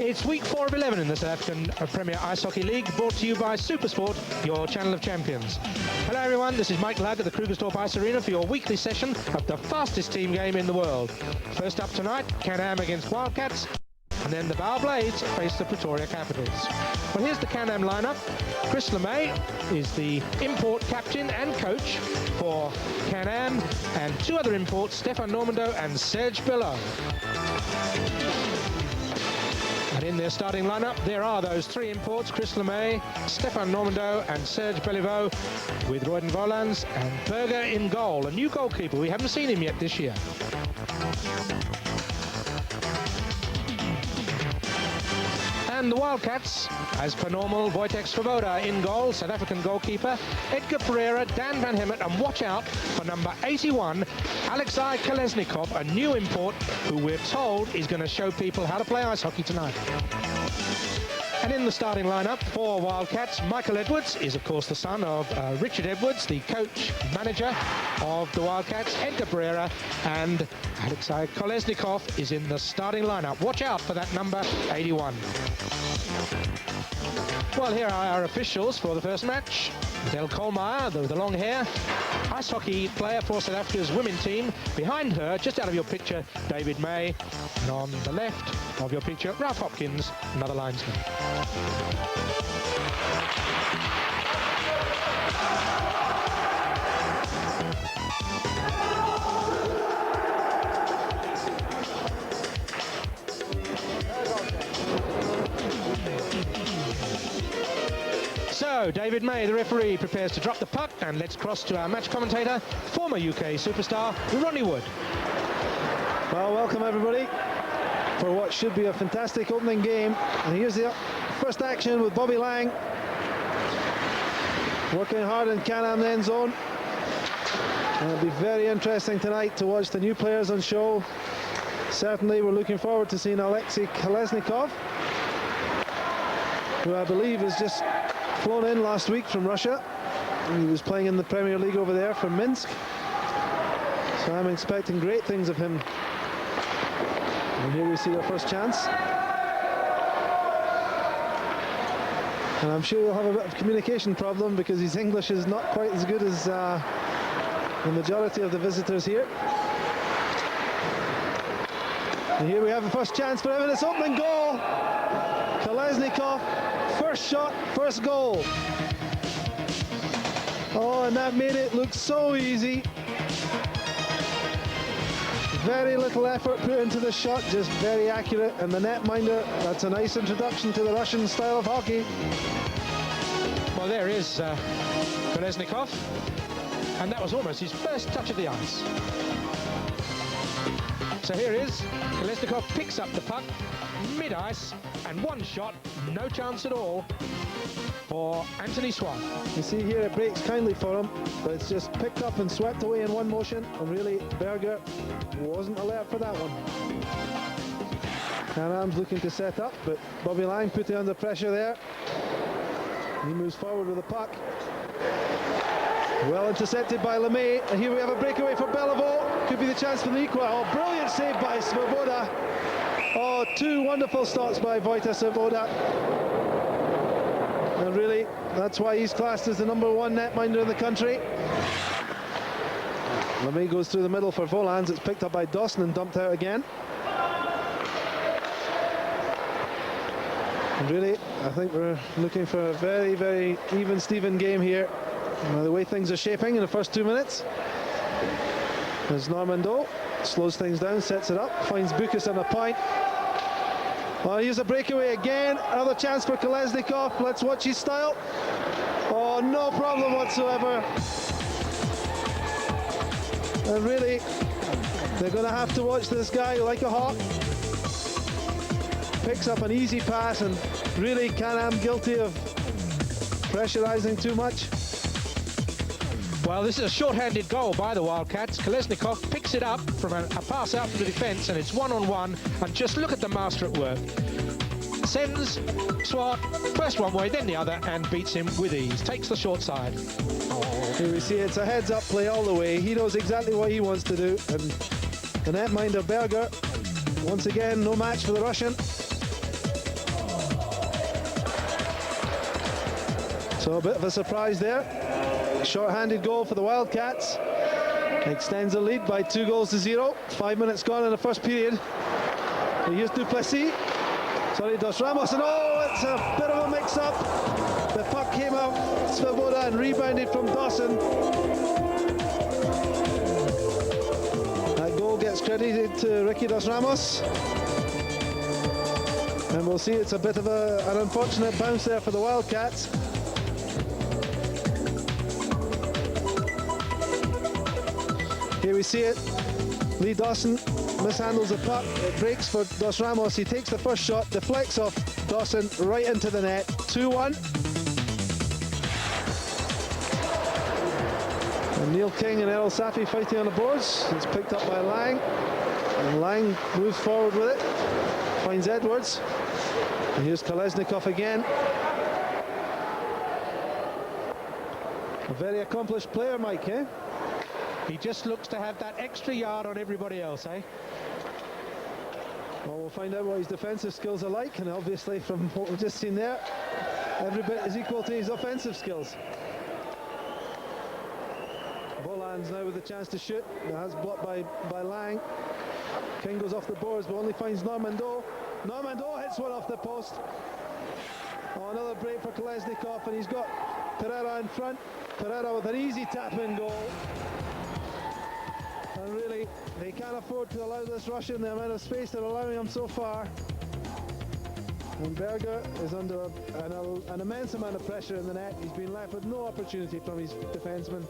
It's week 4 of 11 in the South African Premier Ice Hockey League, brought to you by Supersport, your channel of champions. Hello everyone, this is Mike Lugg at the Krugersdorp Ice Arena for your weekly session of the fastest team game in the world. First up tonight, CanAm against Wildcats, and then the Bower Blades face the Pretoria Capitals. Well, here's the CanAm lineup. Chris LeMay is the import captain and coach for CanAm, and two other imports, Stefan Normando and Serge Belleau. And in their starting lineup, there are those three imports, Chris LeMay, Stefan Normando and Serge Belleau, with Royden Volans and Berger in goal. A new goalkeeper, we haven't seen him yet this year. And the Wildcats, as per normal, Wojtek Svoboda in goal, South African goalkeeper, Edgar Pereira, Dan Van Hemert, and watch out for number 81, Alexei Kolesnikov, a new import who we're told is going to show people how to play ice hockey tonight. And in the starting lineup for Wildcats, Michael Edwards is of course the son of Richard Edwards, the coach manager of the Wildcats. Edgar Pereira and Alexei Kolesnikov is in the starting lineup. Watch out for that number 81. Well, here are our officials for the first match. Del Kohlmeier, the long hair, ice hockey player for South Africa's women's team. Behind her, just out of your picture, David May. And on the left of your picture, Ralph Hopkins, another linesman. So, David May, the referee, prepares to drop the puck, and let's cross to our match commentator, former UK superstar, Ronnie Wood. Well, welcome everybody for what should be a fantastic opening game. And here's the first action with Bobby Lang working hard in CanAm end zone. And it'll be very interesting tonight to watch the new players on show. Certainly we're looking forward to seeing Alexei Kolesnikov, who I believe has just flown in last week from Russia. He was playing in the Premier League over there for Minsk. So I'm expecting great things of him. And here we see their first chance. And I'm sure he'll have a bit of communication problem because his English is not quite as good as the majority of the visitors here. And here we have the first chance for him, and it's opening goal. Kolesnikov, first shot, first goal. Oh, and that made it look so easy. Very little effort put into the shot, just very accurate. And the netminder, that's a nice introduction to the Russian style of hockey. Well, there is Kolesnikov, and that was almost his first touch of the ice. So here is Kolesnikov, picks up the puck mid-ice, and one shot, no chance at all for Anthony Swan. You see here it breaks kindly for him, but it's just picked up and swept away in one motion, and really Berger wasn't alert for that one. CanAm's looking to set up, but Bobby Lang put it under pressure there. He moves forward with the puck. Well intercepted by LeMay, and here we have a breakaway for Belleau. Could be the chance for the equal. Oh, brilliant save by Svoboda. Oh, two wonderful stops by Wojtek Svoboda. And really, that's why he's classed as the #1 netminder in the country. LeMay goes through the middle for Volans. It's picked up by Dawson and dumped out again. And really, I think we're looking for a very, very even Steven game here. The way things are shaping in the first 2 minutes. There's Normando, slows things down, sets it up, finds Bukas on a point. Oh, here's a breakaway again, another chance for Kolesnikov. Let's watch his style. Oh, no problem whatsoever. And really, they're going to have to watch this guy like a hawk. Picks up an easy pass, and really CanAm guilty of pressurizing too much. Well, this is a short-handed goal by the Wildcats. Kolesnikov picks it up from a pass out from the defence, and it's one-on-one. And just look at the master at work. Sends Swart first one way, then the other, and beats him with ease. Takes the short side. Here we see it's a heads-up play all the way. He knows exactly what he wants to do. And the netminder Berger, once again, no match for the Russian. So a bit of a surprise there. Short-handed goal for the Wildcats. Extends the lead by 2-0. 5 minutes gone in the first period. And here's Duplessis. Sorry, Dos Ramos, and oh, it's a bit of a mix-up. The puck came out Svoboda and rebounded from Dawson. That goal gets credited to Ricky Dos Ramos. And we'll see it's a bit of an unfortunate bounce there for the Wildcats. Here we see it. Lee Dawson mishandles the puck. It breaks for Dos Ramos. He takes the first shot, deflects off Dawson right into the net. 2-1. And Neil King and Errol Safi fighting on the boards. It's picked up by Lang. And Lang moves forward with it. Finds Edwards. And here's Kolesnikov again. A very accomplished player, Mike, eh? He just looks to have that extra yard on everybody else, eh? Well, we'll find out what his defensive skills are like, and obviously from what we've just seen there, every bit is equal to his offensive skills. Boland's now with the chance to shoot. That's blocked by Lang. King goes off the boards, but only finds Normando. Normando hits one off the post. Oh, another break for Kolesnikov, and he's got Pereira in front. Pereira with an easy tap-in goal. And really, they can't afford to allow this Russian the amount of space they're allowing him so far. And Berger is under an immense amount of pressure in the net. He's been left with no opportunity from his defenseman.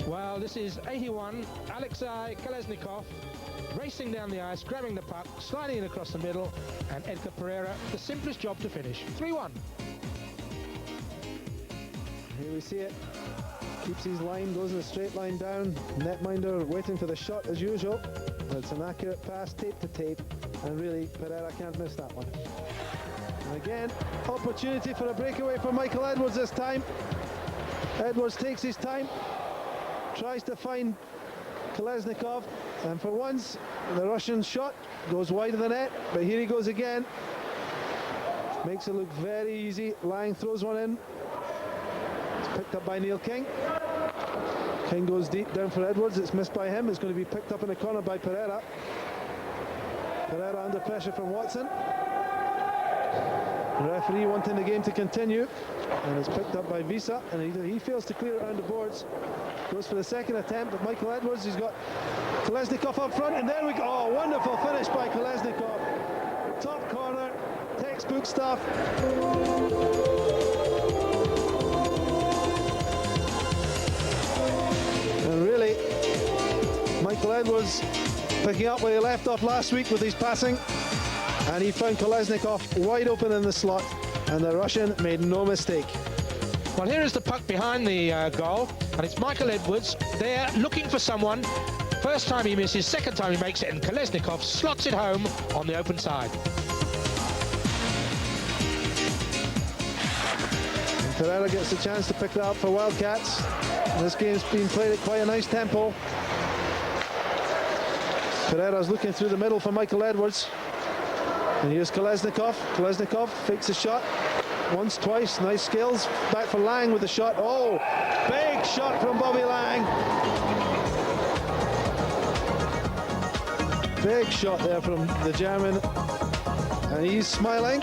Well, this is 81, Alexei Kolesnikov racing down the ice, grabbing the puck, sliding it across the middle, and Edgar Pereira, the simplest job to finish. 3-1. Here we see it. Keeps his line, goes in a straight line down. Netminder waiting for the shot as usual. It's an accurate pass, tape to tape, and really Pereira can't miss that one. And again, opportunity for a breakaway for Michael Edwards this time. Edwards takes his time, tries to find Kolesnikov, and for once the Russian shot goes wide of the net, but here he goes again. Makes it look very easy. Lang throws one in. It's picked up by Neil King. King goes deep down for Edwards. It's missed by him. It's going to be picked up in the corner by Pereira. Pereira under pressure from Watson. The referee wanting the game to continue, and it's picked up by Visa, and he fails to clear it around the boards. Goes for the second attempt, but Michael Edwards, he's got Kolesnikov up front, and there we go. Oh, wonderful finish by Kolesnikov. Top corner, textbook stuff. And really, Michael Edwards picking up where he left off last week with his passing, and he found Kolesnikov wide open in the slot, and the Russian made no mistake. Well, here is the puck behind the goal, and it's Michael Edwards there looking for someone. First time he misses, second time he makes it, and Kolesnikov slots it home on the open side. And Pereira gets the chance to pick that up for Wildcats. This game's been played at quite a nice tempo. Pereira's looking through the middle for Michael Edwards. And here's Kolesnikov. Kolesnikov fakes a shot. Once, twice, nice skills. Back for Lang with the shot. Oh, big shot from Bobby Lang. Big shot there from the German. And he's smiling.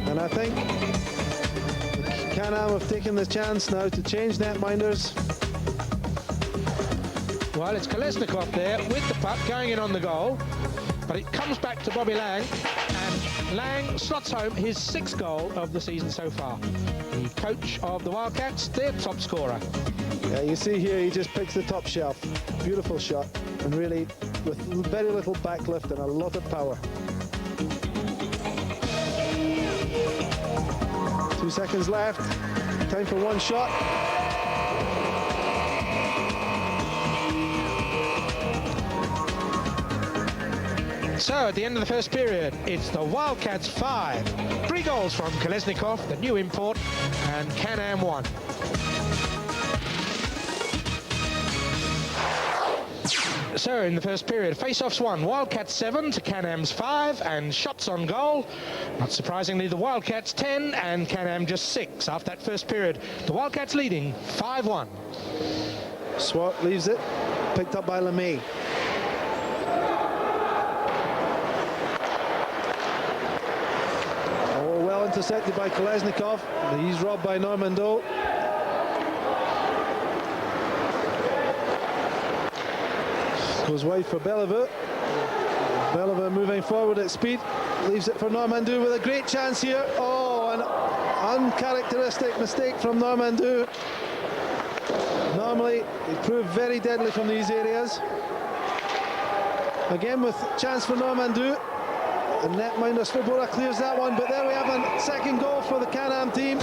And I think CanAm have taken the chance now to change netminders. Well, it's Kolesnikov there with the puck going in on the goal, but it comes back to Bobby Lang, and Lang slots home his 6th goal of the season so far. The coach of the Wildcats, their top scorer. Yeah, you see here he just picks the top shelf. Beautiful shot, and really with very little backlift and a lot of power. 2 seconds left. Time for one shot. So at the end of the first period, it's the Wildcats 5. 3 goals from Kolesnikov, the new import, and CanAm 1. So in the first period, face-offs 1, Wildcats 7 to CanAm's 5, and shots on goal. Not surprisingly, the Wildcats 10 and CanAm just 6 after that first period. The Wildcats leading 5-1. Swart leaves it, picked up by LeMay. Oh, well intercepted by Kolesnikov. He's robbed by Normando. Goes wide for Bellevue. Bellevue moving forward at speed. Leaves it for Normandou with a great chance here. Oh, an uncharacteristic mistake from Normandou. Normally, he proved very deadly from these areas. Again with chance for Normandou. The netminder Svoboda clears that one, but there we have a second goal for the CanAm team.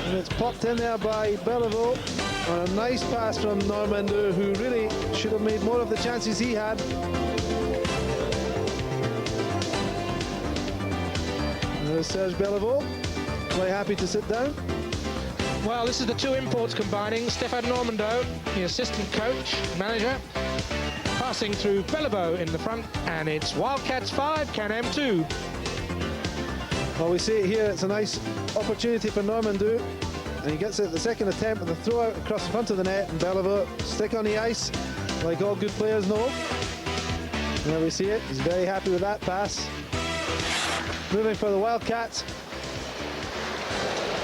And it's popped in there by Bellevue on a nice pass from Normandou, who really should have made more of the chances he had. There's Serge Bellevue, quite happy to sit down. Well, this is the two imports combining. Stéphane Normando, the assistant coach, manager, passing through Bellevue in the front, and it's Wildcats 5, CanAm 2. Well, we see it here, it's a nice opportunity for Normandou, and he gets it at the second attempt with a throw out across the front of the net, and Bellevue stick on the ice, like all good players know. And there we see it, he's very happy with that pass. Moving for the Wildcats.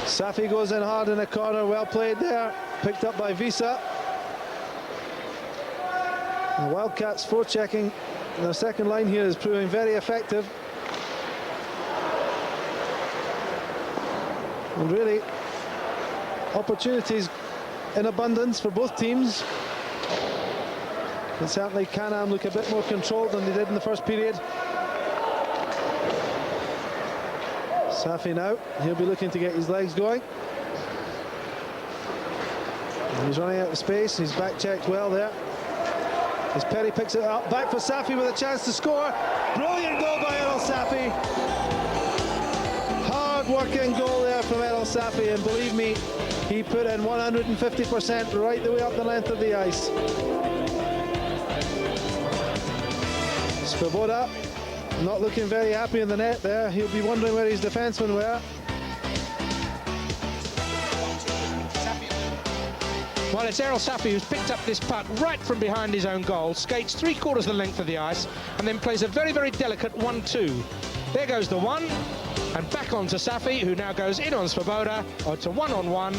Safi goes in hard in the corner, well played there, picked up by Visa. The Wildcats forechecking in their second line here is proving very effective. And really, opportunities in abundance for both teams. And certainly CanAm look a bit more controlled than they did in the first period. Safi now, he'll be looking to get his legs going. And he's running out of space, he's back checked well there. As Perry picks it up, back for Safi with a chance to score. Brilliant goal by Errol Safi. Hard-working goal there from Errol Safi, and believe me, he put in 150% right the way up the length of the ice. Svoboda not looking very happy in the net there. He'll be wondering where his defensemen were. Well, it's Errol Safi who's picked up this puck right from behind his own goal, skates 3/4 the length of the ice, and then plays a very, very delicate 1-2. There goes the one, and back on to Safi, who now goes in on Svoboda, or to 1-on-1,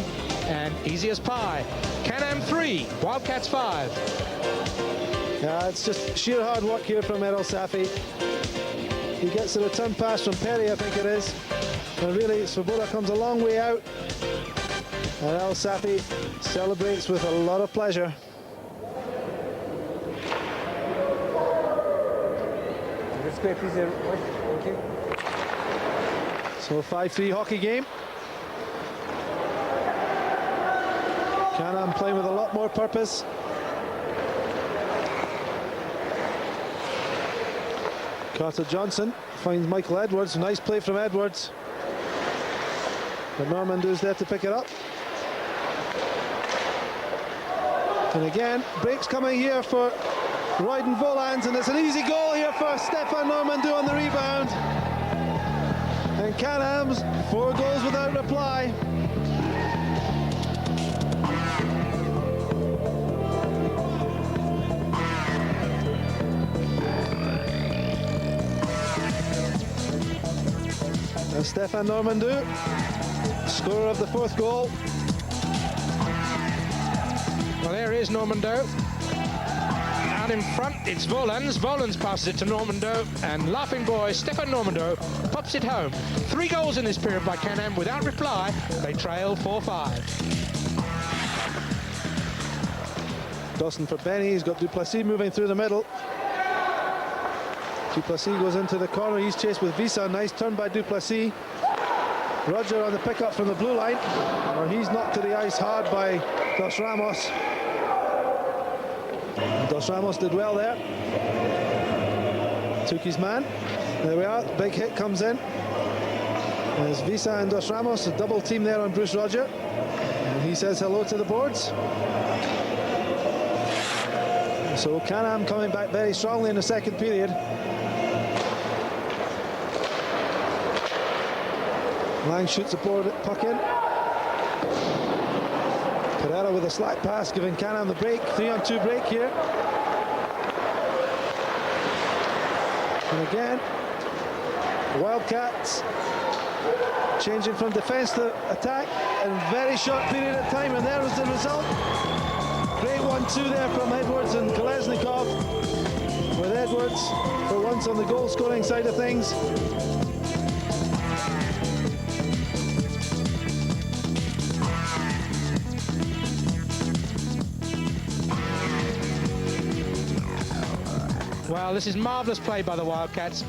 and easy as pie. CanAm 3, Wildcats 5. Yeah, it's just sheer hard work here from Errol Safi. He gets a return pass from Perry, I think it is. And really, Svoboda comes a long way out. And Errol Safi celebrates with a lot of pleasure. So 5-3 hockey game. CanAm playing with a lot more purpose. Carter Johnson finds Michael Edwards. Nice play from Edwards. But Normandou's there to pick it up. And again, breaks coming here for Royden Volans, and it's an easy goal here for Stéphane Normandou on the rebound. And CanAm's 4 goals without reply. And Stéphane Normandou, scorer of the 4th goal. Well, there is Normando. Out in front, it's Volans. Volans passes it to Normando, and laughing boy Stéphane Normando pops it home. 3 goals in this period by CanAm without reply. They trail 4-5. Dawson for Benny. He's got Duplessis moving through the middle. Duplessis goes into the corner. He's chased with Visa. Nice turn by Duplessis. Roger on the pickup from the blue line. Or he's knocked to the ice hard by Dos Ramos. Dos Ramos did well there. Took his man. There we are. Big hit comes in. There's Visa and Dos Ramos, a double team there on Bruce Roger. And he says hello to the boards. So CanAm coming back very strongly in the second period. Lang shoots the puck in. Pereira with a slack pass, giving CanAm the break. 3-on-2 break here. And again, Wildcats changing from defence to attack in a very short period of time, and there was the result. Great 1-2 there from Edwards and Kolesnikov, with Edwards for once on the goal scoring side of things. Well, this is marvellous play by the Wildcats.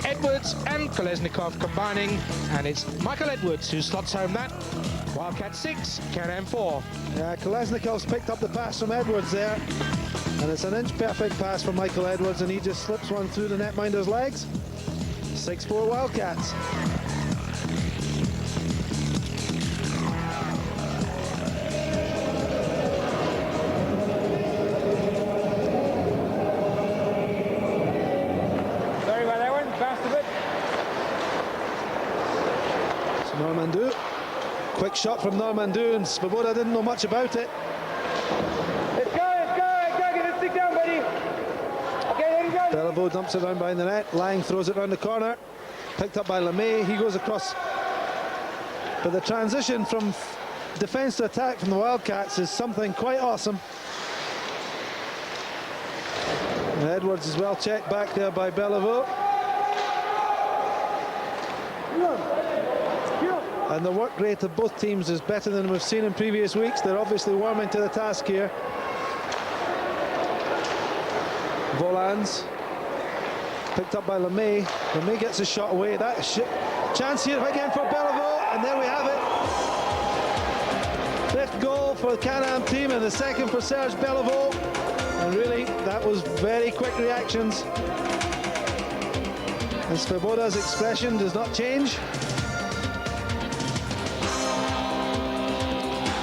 Edwards and Kolesnikov combining, and it's Michael Edwards who slots home that. Wildcats 6, CanAm 4. Yeah, Kolesnikov's picked up the pass from Edwards there, and it's an inch-perfect pass from Michael Edwards, and he just slips one through the netminder's legs. 6-4 Wildcats. Normandou, quick shot from Normandou, and Svoboda didn't know much about it. Let's go, get it, stick down, buddy. Okay, there you go. Beliveau dumps it down behind the net. Lang throws it round the corner, picked up by LeMay. He goes across, but the transition from defence to attack from the Wildcats is something quite awesome. And Edwards is well checked back there by Beliveau. And the work rate of both teams is better than we've seen in previous weeks. They're obviously warming to the task here. Volans picked up by LeMay. LeMay gets a shot away. That chance here again for Beliveau, and there we have it. 5th goal for the CanAm team, and the 2nd for Serge Beliveau. And really, that was very quick reactions. And Svoboda's expression does not change.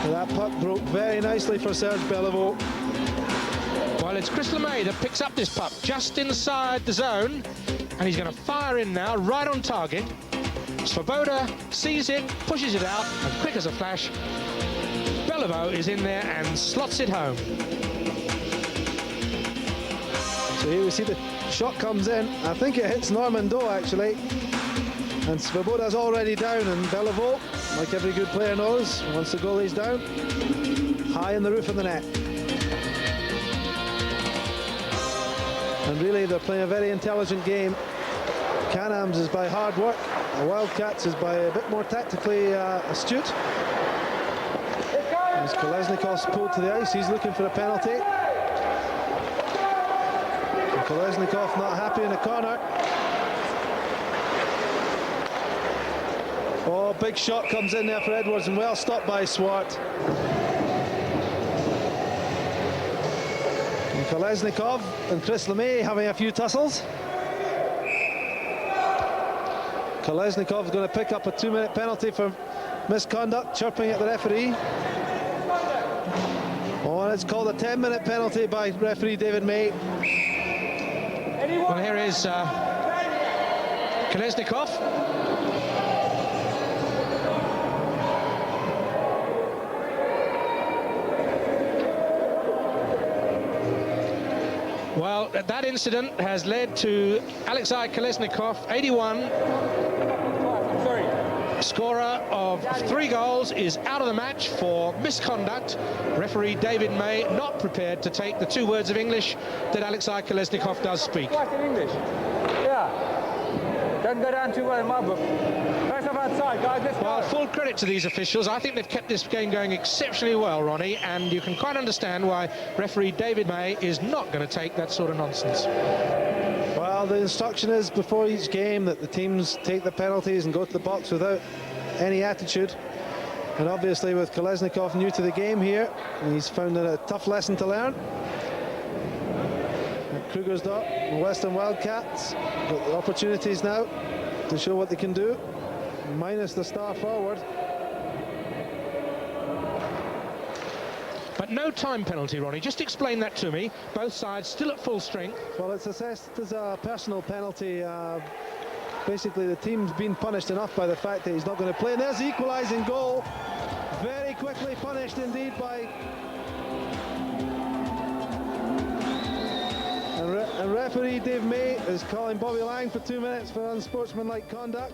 That puck broke very nicely for Serge Beliveau. Well, it's Chris LeMay that picks up this puck just inside the zone, and he's going to fire in now, right on target. Svoboda sees it, pushes it out, and quick as a flash, Beliveau is in there and slots it home. So here we see the shot comes in. I think it hits Normandou actually, and Svoboda's already down, and Beliveau, like every good player knows, once the goalie's down, high in the roof of the net. And really, they're playing a very intelligent game. CanAm's is by hard work, the Wildcats is by a bit more tactically astute. As Kolesnikov's pulled to the ice, he's looking for a penalty. And Kolesnikov not happy in the corner. Oh, big shot comes in there for Edwards, and well stopped by Swart. And Kolesnikov and Chris LeMay having a few tussles. Kolesnikov's going to pick up a 2-minute penalty for misconduct, chirping at the referee. Oh, and it's called a 10-minute penalty by referee David May. Well, here is Kolesnikov. Well, that incident has led to Alexei Kolesnikov, 81, scorer of 3 goals, is out of the match for misconduct. Referee David May not prepared to take the 2 words of English that Alexei Kolesnikov does speak. Twice in English. Yeah. Doesn't go down too well in my book. First off outside, guys, let's go. Well, full credit to these officials. I think they've kept this game going exceptionally well, Ronnie, and you can quite understand why referee David May is not going to take that sort of nonsense. Well, the instruction is before each game that the teams take the penalties and go to the box without any attitude. And obviously with Kolesnikov new to the game here, he's found it a tough lesson to learn. Krugersdorp and Western Wildcats got the opportunities now to show what they can do, minus the star forward. but no time penalty, Ronnie. Just explain that to me. Both sides still at full strength. Well, it's assessed as a personal penalty. Basically, the team's been punished enough by the fact that he's not going to play. And there's the equalising goal. Very quickly punished indeed by... And referee Dave May is calling Bobby Lang for 2 minutes for unsportsmanlike conduct.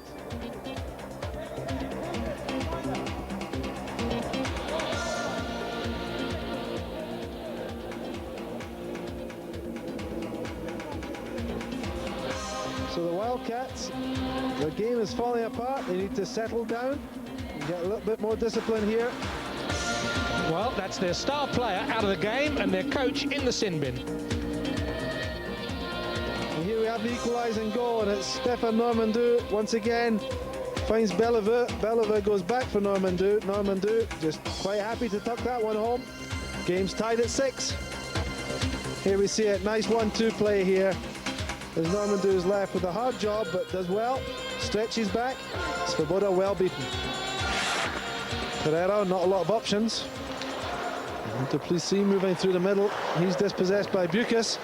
So the Wildcats, their game is falling apart. They need to settle down and get a little bit more discipline here. Well, that's their star player out of the game and their coach in the sin bin. And here we have the equalising goal, and it's Stefan Normandou once again finds Bellevue. Bellevue goes back for Normandou. Normandou just quite happy to tuck that one home. Game's tied at 6. Here we see it, nice 1-2 play here. As Normandou is left with a hard job, but does well. Stretches back. Svoboda well beaten. Pereira, not a lot of options. Duplessis moving through the middle. He's dispossessed by Bucas.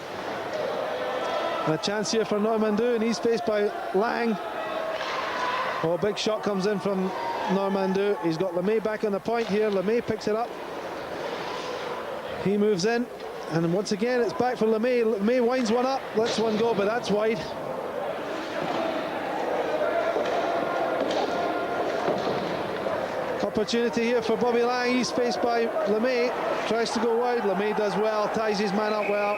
And a chance here for Normandou, and he's faced by Lang. Oh, big shot comes in from Normandou. He's got Lemay back on the point here. Lemay picks it up. He moves in. And once again, it's back for Lemay. Lemay winds one up, lets one go, but that's wide. Opportunity here for Bobby Lang. He's faced by Lemay. Tries to go wide. Lemay does well, ties his man up well.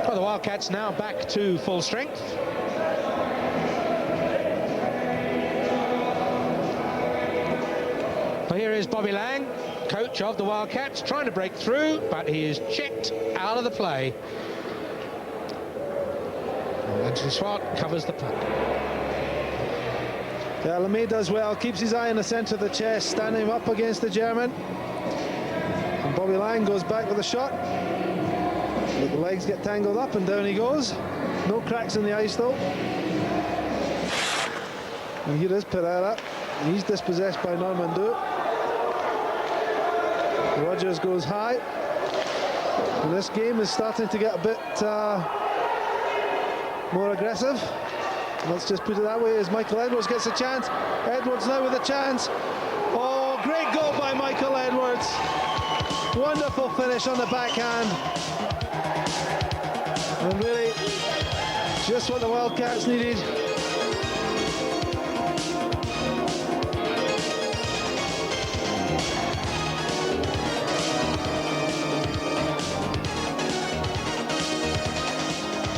Well, the Wildcats now back to full strength. Well, here is Bobby Lang, coach of the Wildcats, trying to break through, but he is checked out of the play. And Anthony Swart covers the puck. Yeah, Lemay does well, keeps his eye on the centre of the chest, standing up against the German. And Bobby Lang goes back with a shot. But the legs get tangled up and down he goes. No cracks in the ice though. And here is Pereira. He's dispossessed by Normandou. Rogers goes high. And this game is starting to get a bit more aggressive. Let's just put it that way as Michael Edwards gets a chance. Edwards now with a chance. Oh, great goal by Michael Edwards. Wonderful finish on the backhand. And really, just what the Wildcats needed.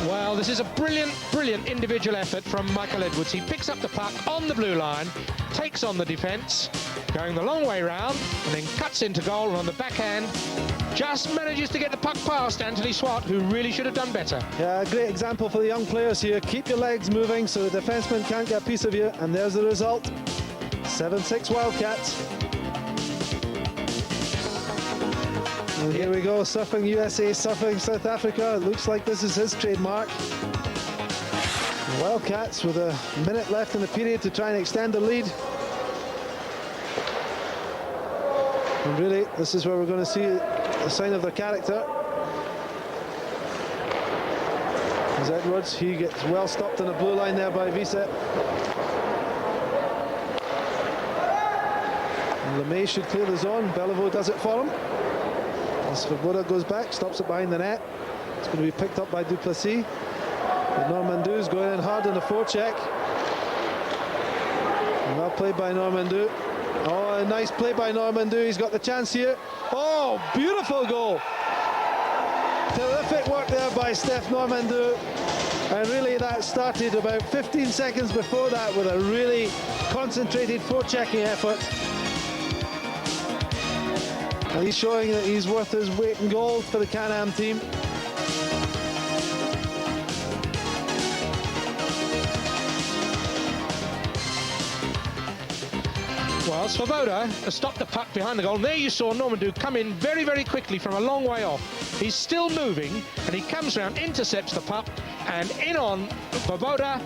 Well, this is a brilliant individual effort from Michael Edwards. He picks up the puck on the blue line, takes on the defence, going the long way round, and then cuts into goal, and on the backhand just manages to get the puck past Anthony Swart, who really should have done better. Yeah, a great example for the young players here. Keep your legs moving so the defenseman can't get a piece of you, and there's the result. 7-6 Wildcats. And here we go, surfing USA, surfing South Africa. It looks like this is his trademark. Wildcats with a minute left in the period to try and extend the lead. And really, this is where we're going to see a sign of their character. As Edwards, he gets well stopped on the blue line there by Visa. And Lemay should clear the zone. Bellevue does it for him. Svoboda goes back, stops it behind the net. It's going to be picked up by Duplessis. But Normandou's going in hard on the forecheck. Well played by Normandou. Oh, a nice play by Normandou. He's got the chance here. Oh, beautiful goal. Terrific work there by Steph Normandou. And really that started about 15 seconds before that with a really concentrated forechecking effort. And he's showing that he's worth his weight in gold for the CanAm team. Well, Svoboda has stopped the puck behind the goal. And there you saw Normandou come in very quickly from a long way off. He's still moving, and he comes round, intercepts the puck, and in on Svoboda,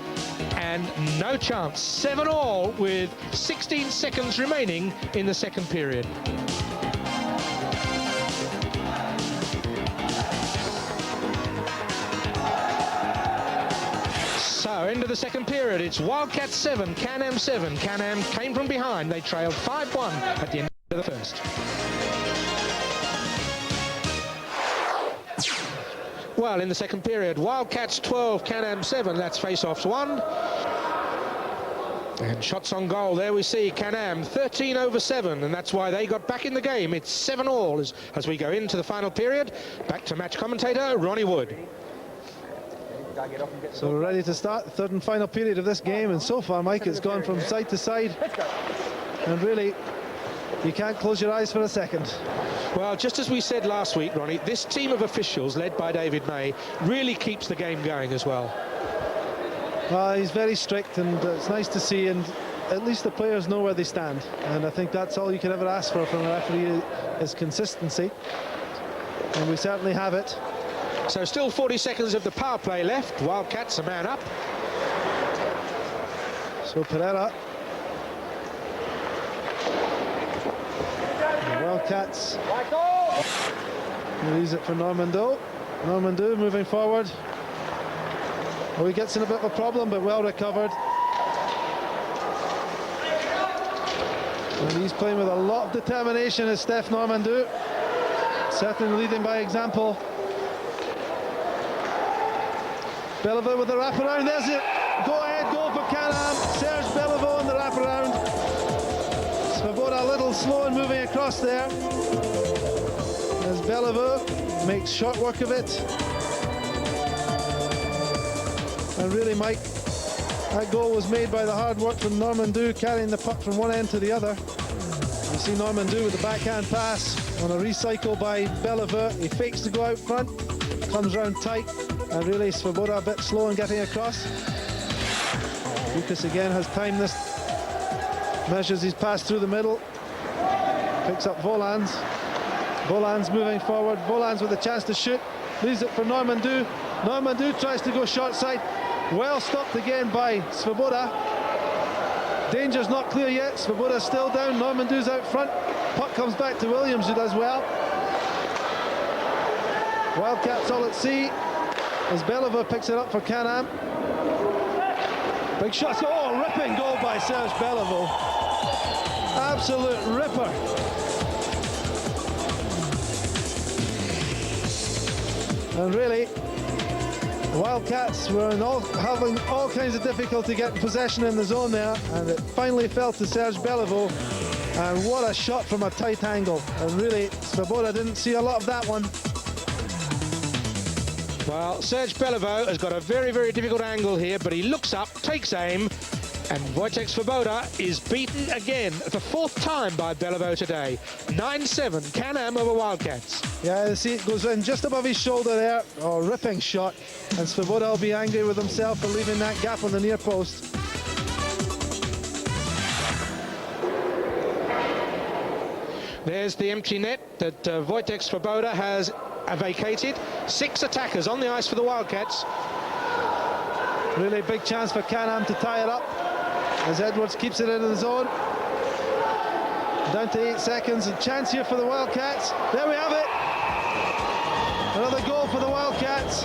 and no chance. 7-all with 16 seconds remaining in the second period. So, end of the second period, it's Wildcats 7, CanAm 7. CanAm came from behind. They trailed 5-1 at the end of the first. Well, in the second period, Wildcats 12, CanAm 7. That's face-offs 1. And shots on goal, there we see CanAm 13 over 7, and that's why they got back in the game. It's 7-all as we go into the final period. Back to match commentator Ronnie Wood. So we're ready to start the third and final period of this game, and so far, Mike, it's gone from side to side, and really you can't close your eyes for a second. Well, just as we said last week, Ronnie, this team of officials led by David May really keeps the game going as well. He's very strict, and it's nice to see, and at least the players know where they stand, and I think that's all you can ever ask for from a referee is consistency, and we certainly have it. So still 40 seconds of the power play left. Wildcats a man up. So Pereira. The Wildcats. Release it for Normando. Normando moving forward. Oh, he gets in a bit of a problem, but well recovered. And he's playing with a lot of determination as Steph Normando. Certainly leading by example. Belleville with the wraparound, there's it. Go ahead, goal for CanAm. Serge Belleville in the wraparound. Svoboda a little slow and moving across there. As Belleville makes short work of it. And really, Mike, that goal was made by the hard work from Normando, carrying the puck from one end to the other. You see Normando with the backhand pass on a recycle by Belleville. He fakes to go out front, comes round tight. And really, Svoboda a bit slow in getting across. Lucas again has timed this. Measures his pass through the middle. Picks up Volans. Volans moving forward. Volans with a chance to shoot. Leaves it for Normando. Normando tries to go short side. Well stopped again by Svoboda. Danger's not clear yet. Svoboda's still down. Normando's out front. Puck comes back to Williams, who does well. Wildcats all at sea. As Belleville picks it up for CanAm. Big shots. Oh, ripping goal by Serge Belleville. Absolute ripper. And really, the Wildcats were having all kinds of difficulty getting possession in the zone there, and it finally fell to Serge Belleville. And what a shot from a tight angle. And really, Svoboda didn't see a lot of that one. Well, Serge Belleville has got a very, very difficult angle here, but he looks up, takes aim, and Wojciech Svoboda is beaten again, the fourth time by Belleville today. 9-7, CanAm over Wildcats. Yeah, see, it goes in just above his shoulder there. Oh, ripping shot. And Svoboda will be angry with himself for leaving that gap on the near post. There's the empty net that Wojciech Svoboda has vacated. 6 attackers on the ice for the Wildcats. Really big chance for CanAm to tie it up as Edwards keeps it into the zone. Down to 8 seconds. A chance here for the Wildcats. There we have it. Another goal for the Wildcats.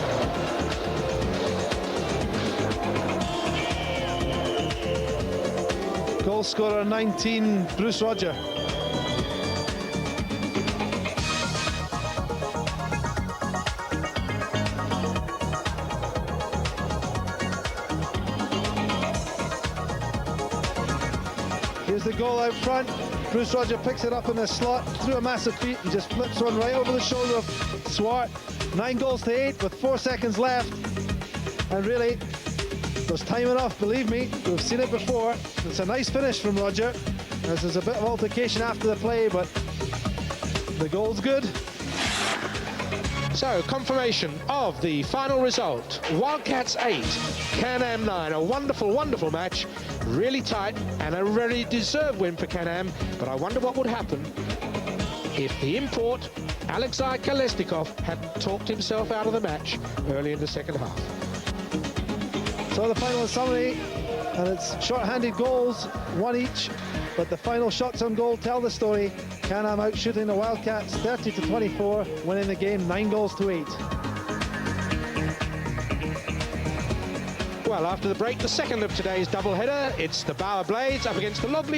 Goal scorer 19, Bruce Roger. Here's the goal out front. Bruce Roger picks it up in the slot through a massive feat and just flips one right over the shoulder of Swart. 9 goals to 8 with 4 seconds left. And really, there's time enough, believe me. We've seen it before. It's a nice finish from Roger. There's a bit of altercation after the play, but the goal's good. So, confirmation of the final result. Wildcats 8, CanAm 9. A wonderful, wonderful match. Really tight and a very deserved win for CanAm. But I wonder what would happen if the import, Alexei Kolesnikov, had talked himself out of the match early in the second half. So the final summary, and it's short-handed goals, one each, but the final shots on goal tell the story. CanAm out shooting the Wildcats 30-24, winning the game 9-8. Well, after the break, the second of today's doubleheader. It's the Bower Blades up against the lovely